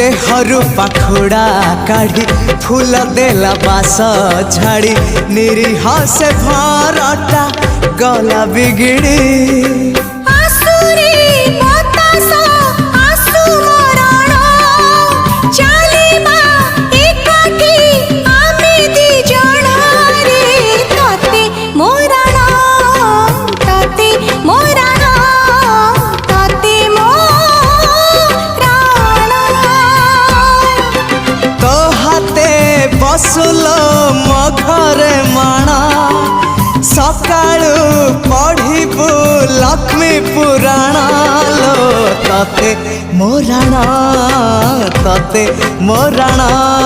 देहरु पाखुड़ा काढ़ी फूल देला बास झाड़ी निरीह से भरटा गला बिगिड़ी बसुलो मो घरे माणा सकाळु पढ़िबु लक्ष्मी पुराण लो तते मोराण